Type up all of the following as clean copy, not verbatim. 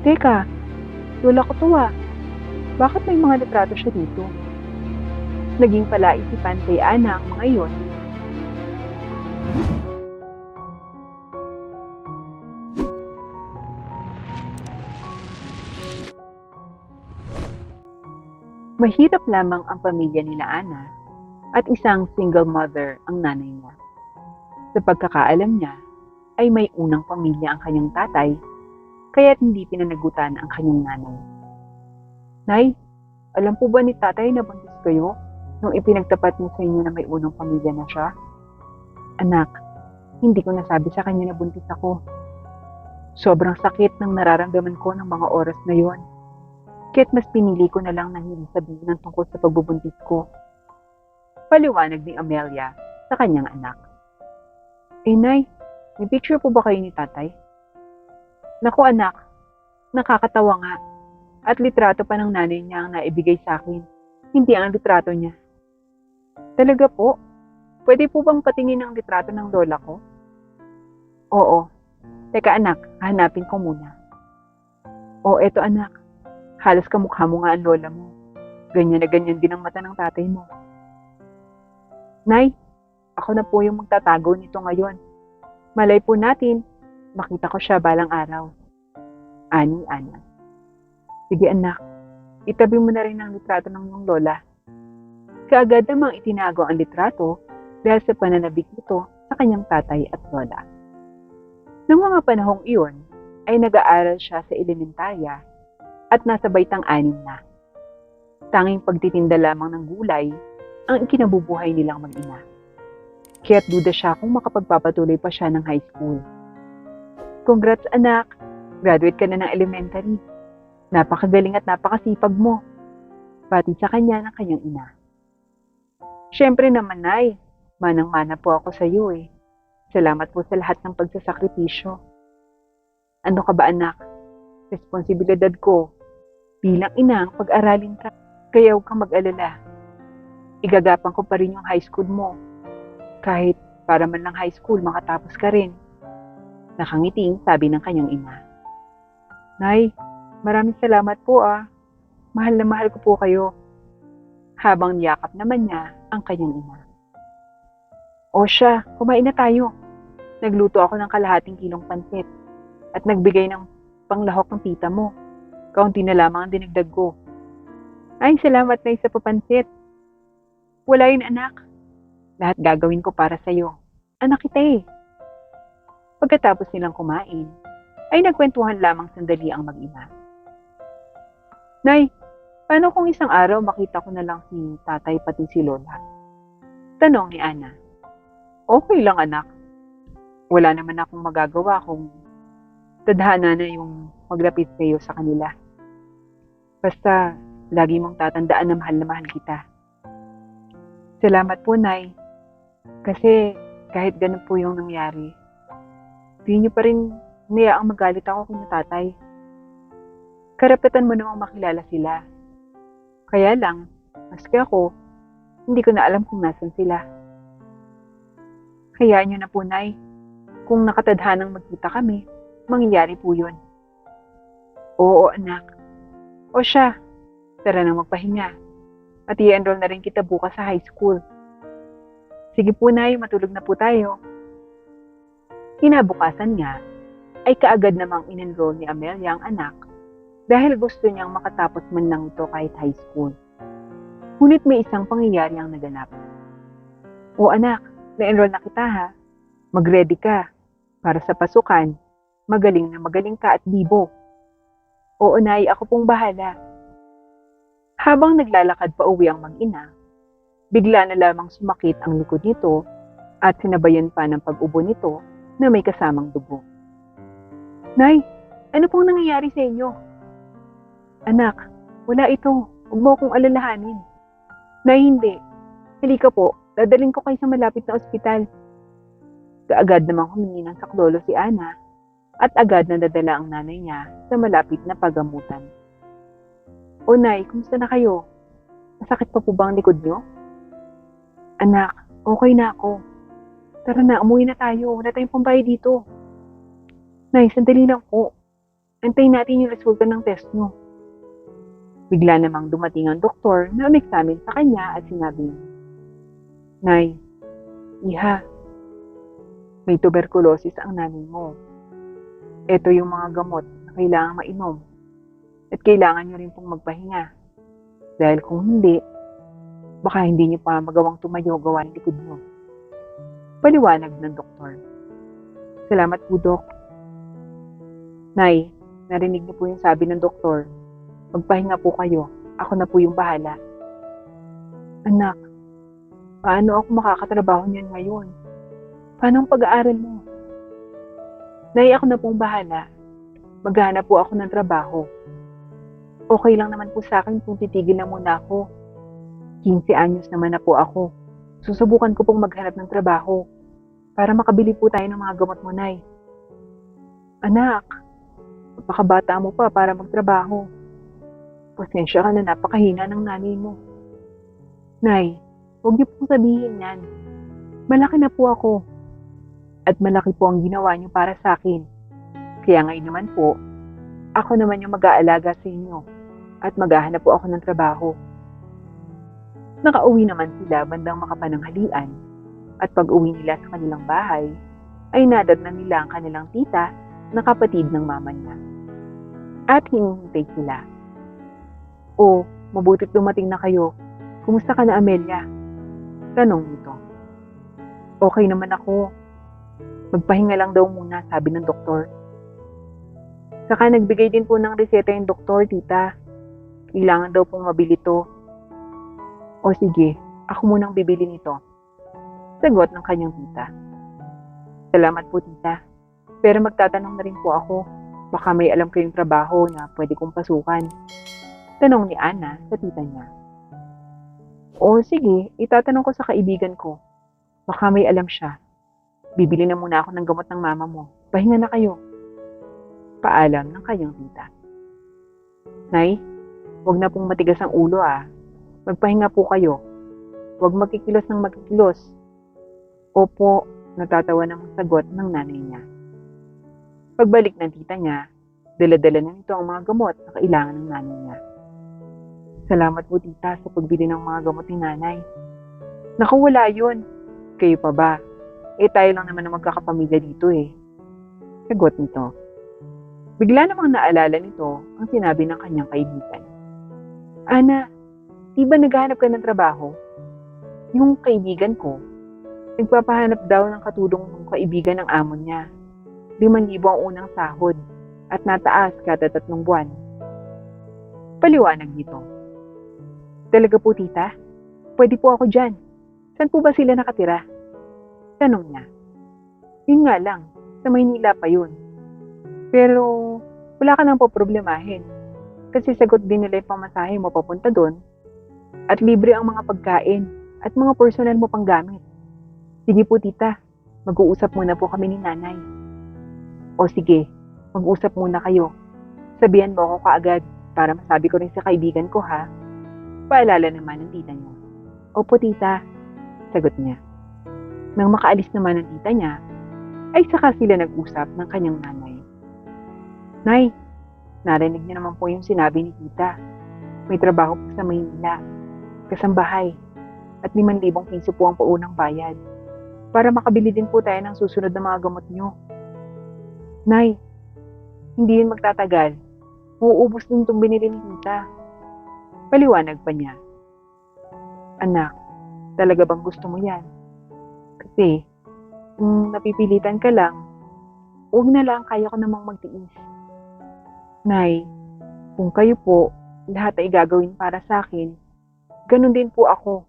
Teka, lola ko to ah. Bakit may mga litrato siya dito? Naging palaisipan kay Ana ang mga iyon. Mahirap lamang ang pamilya nila Ana at isang single mother ang nanay niya. Sa pagkakaalam niya, ay may unang pamilya ang kanyang tatay, kaya't hindi pinanagutan ang kanyang nanay. Nay, alam po ba ni tatay na buntis kayo nung ipinagtapat niyo sa inyo na may unang pamilya na siya? Anak, hindi ko nasabi sa kanya na buntis ako. Sobrang sakit ng nararamdaman ko ng mga oras na yon. Kaya't mas pinili ko na lang na hindi sabihin ng tungkol sa pagbubuntis ko. Paliwanag ni Amelia sa kanyang anak. Nay, may picture po ba kayo ni tatay? Naku anak, nakakatawa nga. At litrato pa ng nanay niya ang naibigay sa akin. Hindi ang litrato niya. Talaga po? Pwede po bang patingin ang litrato ng lola ko? Oo. Teka anak, hanapin ko muna. Eto anak. Halos kamukha mo nga ang lola mo. Ganyan na ganyan din ang mata ng tatay mo. Nay, ako na po yung magtatago nito ngayon. Malay po natin, makita ko siya balang araw. Ani Ana. Sige anak, itabi mo na rin ang litrato ng iyong lola. Kaagad namang itinago ang litrato dahil sa pananabik nito sa kanyang tatay at lola. Noong mga panahong iyon, ay nag-aaral siya sa elementarya at nasa baitang 6 na. Tanging pagtitinda lamang ng gulay ang ikinabubuhay nilang mag-ina. Kaya't duda siya kung makapagpapatuloy pa siya ng high school. Congrats anak! Graduate ka na ng elementary. Napakagaling at napakasipag mo. Pati sa kanya ng kanyang ina. Siyempre naman ay, manang-mana po ako sa iyo eh. Salamat po sa lahat ng pagsasakripisyo. Ano ka ba anak? Responsibilidad ko bilang ina ang pag-aralin ka. Kaya huwag kang mag-alala. Igagapan ko pa rin yung high school mo. Kahit para man lang high school, makatapos ka rin. Nakangiting sabi ng kanyang ina. Nay, maraming salamat po ah. Mahal na mahal ko po kayo. Habang niyakap naman niya ang kanyang ina. O siya, kumain na tayo. Nagluto ako ng kalahating kilong pansit at nagbigay ng panglahok ng tita mo. Kaunti na lamang ang dinagdag ko. Ay, salamat na isa pa pansit. Wala yun anak. Lahat gagawin ko para sa'yo. Anak kita eh. Pagkatapos nilang kumain, ay nagkwentuhan lamang sandali ang mag-ina. Nay, paano kung isang araw makita ko na lang si tatay pati si lola? Tanong ni Ana. Okay lang anak. Wala naman akong magagawa kung tadhana na yung maglapit kayo sa kanila. Basta, lagi mong tatandaan na mahal kita. Salamat po, Nay. Kasi kahit ganun po yung nangyari, di niyo pa rin niyaang magalit ako kung tatay. Karapatan mo namang makilala sila. Kaya lang, maski ako, hindi ko na alam kung nasan sila. Hayaan niyo na po, Nay. Kung nakatadhanang magkita kami, mangyayari po yun. Oo, anak. O siya, tara na magpahinga. At i-enroll na rin kita bukas sa high school. Sige po, Nay, matulog na po tayo. Kinabukasan nga, ay kaagad namang in-enroll ni Amelia ang anak dahil gusto niyang makatapos man lang ito kahit high school. Ngunit may isang pangyayari ang naganap. O anak, na-enroll na kita ha. Mag-ready ka para sa pasukan. Magaling na magaling ka at bibo. Oo, Nay, ako pong bahala. Habang naglalakad pa uwi ang mag-ina, bigla na lamang sumakit ang likod nito at sinabayan pa ng pag-ubo nito na may kasamang dugo. Nay, ano pong nangyayari sa inyo? Anak, wala ito. Huwag mo akong alalahanin. Nay, hindi. Halika po, dadaling ko kayo sa malapit na ospital. Kaagad namang humingi ng saklolo si Ana at agad na dadala ang nanay niya sa malapit na pagamutan. O Nay, kumusta na kayo? Masakit pa po ba ang likod niyo? Anak, okay na ako. Tara na, umuwi na tayo. Wala tayong pambayad dito. Nay, sandali lang po. Antayin natin yung resulta ng test nyo. Bigla namang dumating ang doktor na umeksamin sa kanya at sinabi, Nay, Iha, may tuberculosis ang nanay mo. Ito yung mga gamot na kailangang mainom at kailangan nyo rin pong magpahinga. Dahil kung hindi, baka hindi nyo pa magawang tumayo gawa ng likod nyo. Paliwanag ng doktor. Salamat po, Dok. Nay, narinig niyo po yung sabi ng doktor. Magpahinga po kayo. Ako na po yung bahala. Anak, paano ako makakatrabaho niyan ngayon? Paano ang pag-aaral mo? Nay, ako na pong bahala. Maghanap po ako ng trabaho. Okay lang naman po sa akin kung titigil na muna ako. 15 anyos naman na po ako. Susubukan ko pong maghanap ng trabaho para makabili po tayo ng mga gamot mo, Nay. Anak, napakabata mo pa para magtrabaho. Pasensya ka na napakahina ng nanay mo. Nay, huwag niyo pong sabihin yan. Malaki na po ako. At malaki po ang ginawa niyo para sa akin. Kaya ngayon naman po, ako naman yung mag-aalaga sa inyo at maghahanap po ako ng trabaho. Nakauwi naman sila bandang makapananghalian at pag-uwi nila sa kanilang bahay, ay nadatnan nila ang kanilang tita na kapatid ng mama niya. At hinihintay sila. O, mabutit dumating na kayo. Kumusta ka na, Amelia? Tanong nito. Okay naman ako. Magpahinga lang daw muna, sabi ng doktor. Saka nagbigay din po ng reseta yung doktor, tita. Kailangan daw pong mabili to. O sige, ako munang bibili nito. Sagot ng kanyang tita. Salamat po, tita. Pero magtatanong na rin po ako. Baka may alam kayong trabaho na pwede kong pasukan. Tanong ni Ana sa tita niya. O sige, itatanong ko sa kaibigan ko. Baka may alam siya. Bibili na muna ako ng gamot ng mama mo. Pahinga na kayo. Paalam ng kanyang tita. Nay, huwag na pong matigas ang ulo Magpahinga po kayo. Huwag magkikilos ng magkikilos. Opo, natatawa ng sagot ng nanay niya. Pagbalik ng tita niya, dala-dala na nito ang mga gamot na kailangan ng nanay niya. Salamat po, tita, sa pagbili ng mga gamot ni nanay. Naku, wala yun. Kayo pa ba? Tayo lang naman ang magkakapamilya dito Sagot nito. Bigla namang naalala nito ang sinabi ng kanyang kaibigan. Ana, di ba naghahanap ka ng trabaho? Yung kaibigan ko, nagpapahanap daw ng katulong ng kaibigan ng amo niya. 5,000 ang unang sahod at nataas kada 3 buwan. Paliwanag nito. Talaga po, tita? Pwede po ako dyan. Saan po ba sila nakatira? Tanong niya. Yun nga lang, sa Maynila pa yun. Pero wala ka nang poproblemahin. Kasi sagot din nila yung pamasahe mo papunta doon at libre ang mga pagkain at mga personal mo pang gamit. Sige po, tita. Mag-uusap muna po kami ni nanay. O sige, mag-usap muna kayo. Sabihan mo ako kaagad para masabi ko rin sa kaibigan ko Paalala naman ng tita niya. Opo, tita. Sagot niya. Nang makaalis naman ng tita niya, ay saka sila nag-usap ng kanyang nanay. Nay, narinig niyo naman po yung sinabi ni tita. May trabaho po sa Maynila, kasambahay, at 5,000 piso po ang paunang bayad para makabili din po tayo ng susunod na mga gamot niyo. Nay, hindi yun magtatagal. Uuubos din itong binili ni tita. Paliwanag pa niya. Anak, talaga bang gusto mo yan? Kasi, kung napipilitan ka lang, huwag na lang, kaya ko namang magtiis. Nay, kung kayo po, lahat ay gagawin para sa akin, ganun din po ako.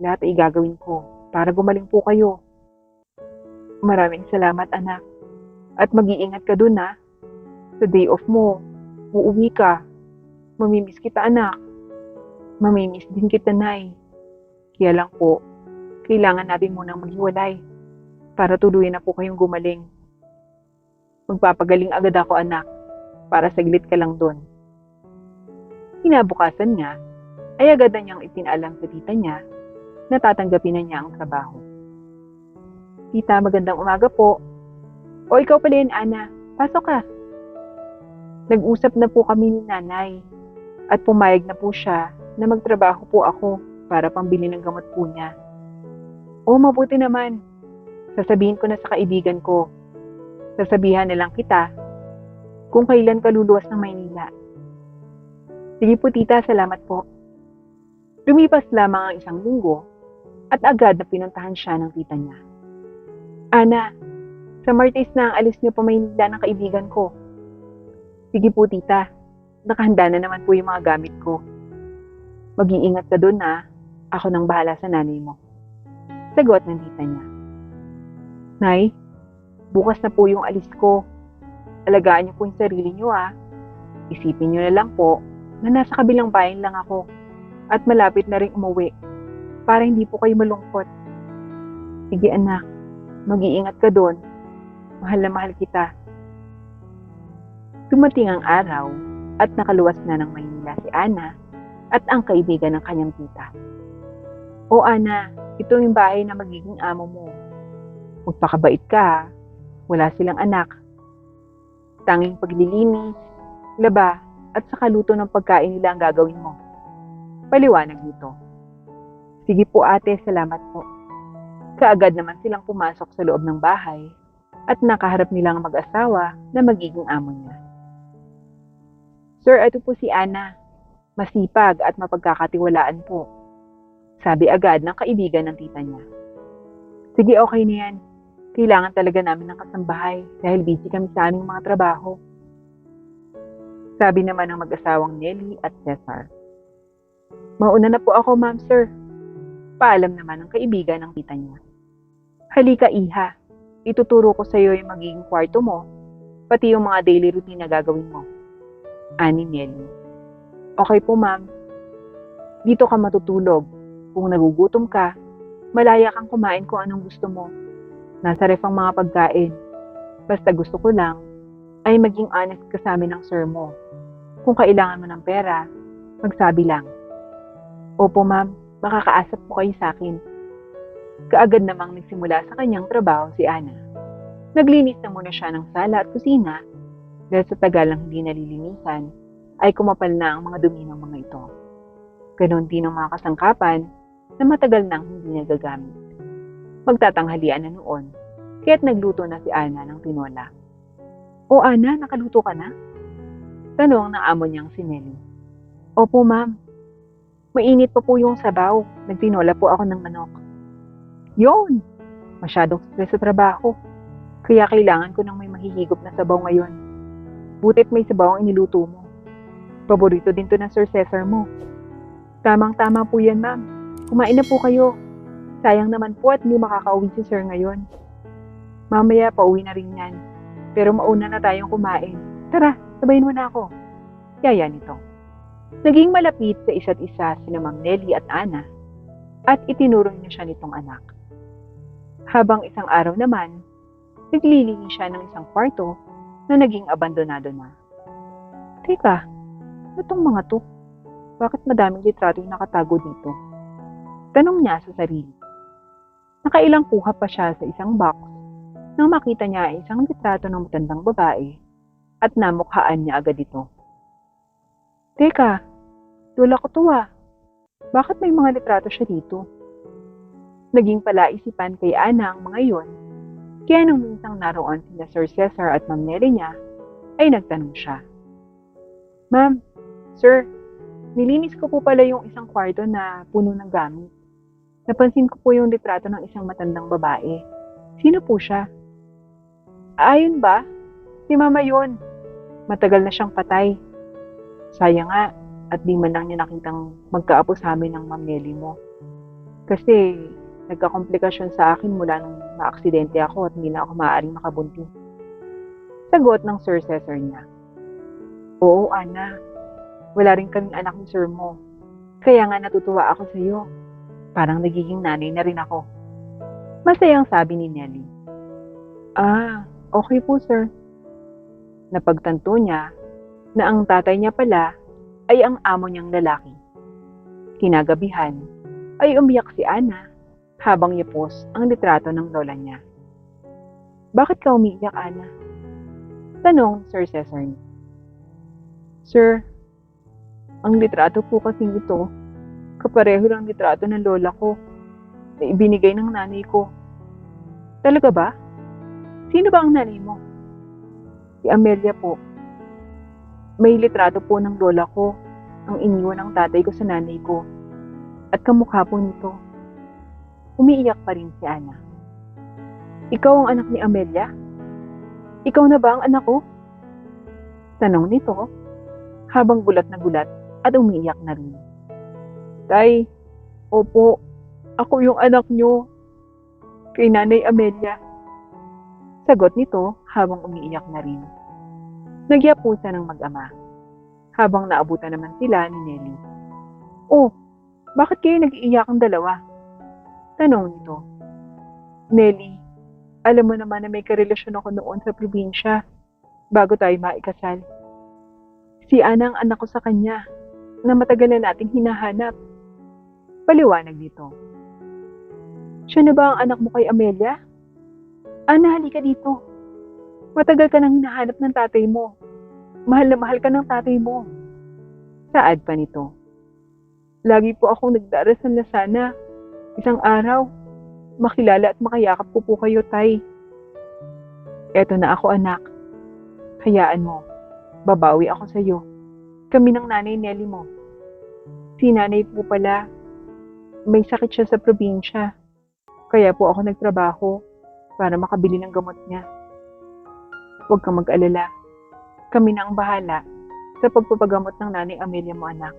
Lahat ay gagawin ko para gumaling po kayo. Maraming salamat, anak. At mag-iingat ka dun Sa day off mo, uuwi ka. Mamimiss kita, anak. Mamimiss din kita, Nay. Kaya lang po, kailangan natin munang maghiwalay para tuluyan na po kayong gumaling. Magpapagaling agad ako, anak, para saglit ka lang doon. Kinabukasan niya, ay agad na niyang ipinalam sa tita niya na tatanggapin na niya ang trabaho. Tita, magandang umaga po. O ikaw pala yun, Ana. Pasok ka. Nag-usap na po kami ni nanay at pumayag na po siya na magtrabaho po ako para pambili ng gamot po niya. O mabuti naman. Sasabihin ko na sa kaibigan ko. Sasabihan na lang kita kung kailan ka luluwas ng Maynila. Sige po tita, salamat po. Lumipas lamang ang isang linggo at agad na pinuntahan siya ng tita niya. Ana, sa Martes na ang alis niyo pa Maynila ng kaibigan ko. Sige po tita, nakahanda na naman po yung mga gamit ko. Mag-iingat ka doon na, ako nang bahala sa nanay mo. Sagot ng tita niya. Nay, bukas na po yung alis ko. Alagaan niyo po yung sarili niyo Isipin niyo na lang po na nasa kabilang bayan lang ako at malapit na rin umuwi para hindi po kayo malungkot. Sige anak, mag-iingat ka doon. Mahal na mahal kita. Dumating ang araw at nakaluwas na ng Maynila si Ana at ang kaibigan ng kanyang tita. O Ana, ito yung bahay na magiging amo mo. Magpakabait ka Wala silang anak. Tanging paglilinis, laba, at saka luto ng pagkain nila ang gagawin mo. Paliwanag nito. Sige po ate, salamat po. Kaagad naman silang pumasok sa loob ng bahay at nakaharap nilang mag-asawa na magiging amo niya. Sir, ito po si Ana. Masipag at mapagkakatiwalaan po. Sabi agad ng kaibigan ng tita niya. Sige, okay na yan. Kailangan talaga namin ng kasambahay dahil busy kami sa aming mga trabaho. Sabi naman ng mag-asawang Nelly at Cesar. Mauna na po ako, ma'am, sir. Paalam naman ng kaibigan ng tita niya. Halika, iha. Ituturo ko sa iyo yung magiging kwarto mo, pati yung mga daily routine na gagawin mo. Ani Nelly. Okay po, ma'am. Dito ka matutulog. Kung nagugutom ka, malaya kang kumain kung anong gusto mo. Nasa ref ang mga pagkain. Basta gusto ko lang ay maging honest ka sa amin ng sir mo. Kung kailangan mo ng pera, magsabi lang. Opo ma'am, makakaasap po kayo sa akin. Kaagad namang nagsimula sa kanyang trabaho si Ana. Naglinis na muna siya ng sala at kusina dahil sa tagal ng hindi nalilinisan ay kumapal na ang mga dumi ng mga ito. Ganon din ang mga kasangkapan na matagal nang hindi nagagamit. Magtatanghalian na noon, kaya't nagluto na si Ana ng tinola. O Ana, nakaluto ka na? Tanong ng amo niyang si Nelly. Opo ma'am. Mainit pa po yung sabaw. Nagtinola po ako ng manok. Yon! Masyadong stress sa trabaho. Kaya kailangan ko ng may mahihigop na sabaw ngayon. Butit may sabaw ang iniluto mo. Paborito din to ng Sir Cesar mo. Tamang-tama po yan ma'am. Kumain na po kayo. Sayang naman po at hindi makakauwi si Sir ngayon. Mamaya pauwi na rin yan. Pero mauna na tayong kumain. Tara, sabayin mo na ako. Yaya nito. Naging malapit sa isa't isa sina Ma'am Nelly at Ana at itinuro niya siya nitong anak. Habang isang araw naman, naglilinis siya ng isang kwarto na naging abandonado na. Teka, ano tong mga to? Bakit madaming litrato yung nakatago dito? Tanong niya sa sarili. Nakailang kuha pa siya sa isang box nang makita niya ay isang litrato ng matandang babae at namukhaan niya agad ito. Teka, lola ko to Bakit may mga litrato siya dito? Naging palaisipan kay Ana ang mga iyon, kaya nung minsang naroon sina Sir Cesar at Ma'am Nelly niya, ay nagtanong siya. Ma'am, sir, nilinis ko po pala yung isang kwarto na puno ng gamit. Napansin ko po yung litrato ng isang matandang babae. Sino po siya? Ayun ba? Si Mama yun. Matagal na siyang patay. Sayang nga, at di man lang niya nakitang magkaapo sa amin ng Ma'am Nelly mo. Kasi nagkakomplikasyon sa akin mula nung maaksidente ako at hindi na ako maaaring makabuntis. Sagot ng Sir Cesar niya. Oo, Ana. Wala rin kaming anak ni Sir mo. Kaya nga natutuwa ako sa iyo. Parang nagiging nanay na rin ako. Masayang sabi ni Nelly. Okay po sir. Napagtanto niya na ang tatay niya pala ay ang amo niyang lalaki. Kinagabihan ay umiyak si Ana habang yapos ang litrato ng lola niya. Bakit ka umiiyak, Ana? Tanong Sir Cesar. Sir, ang litrato po kasing ito, kapareho ng litrato ng lola ko na ibinigay ng nanay ko. Talaga ba? Sino ba ang nanay mo? Si Amelia po. May litrato po ng lola ko ang iniwan ng tatay ko sa nanay ko. At kamukha po nito. Umiiyak pa rin si Ana. Ikaw ang anak ni Amelia? Ikaw na ba ang anak ko? Tanong nito habang gulat na gulat at umiiyak na rin. Tay, opo, ako yung anak nyo. Kay Nanay Amelia. Sagot nito habang umiiyak na rin. Nagyapusan ng mag-ama habang naabutan naman sila ni Nelly. Oh, bakit kayo nag-iiyak ang dalawa? Tanong nito. Nelly, alam mo naman na may karelasyon ako noon sa probinsya bago tayo maikasal. Si Ana ang anak ko sa kanya na matagal na nating hinahanap. Paliwanag nito. Siya na ba ang anak mo kay Amelia? Ana, halika dito. Matagal ka nang hinahanap ng tatay mo. Mahal na mahal ka ng tatay mo. Saad pa nito. Lagi po akong nagdarasal na sana isang araw makilala at makayakap ko po kayo, tay. Eto na ako, anak. Hayaan mo. Babawi ako sa iyo. Kami ng nanay Nelly mo. Si nanay po pala, may sakit siya sa probinsya. Kaya po ako nagtrabaho para makabili ng gamot niya. Huwag kang mag-alala. Kami na ang bahala sa pagpapagamot ng nanay Amelia mo, anak.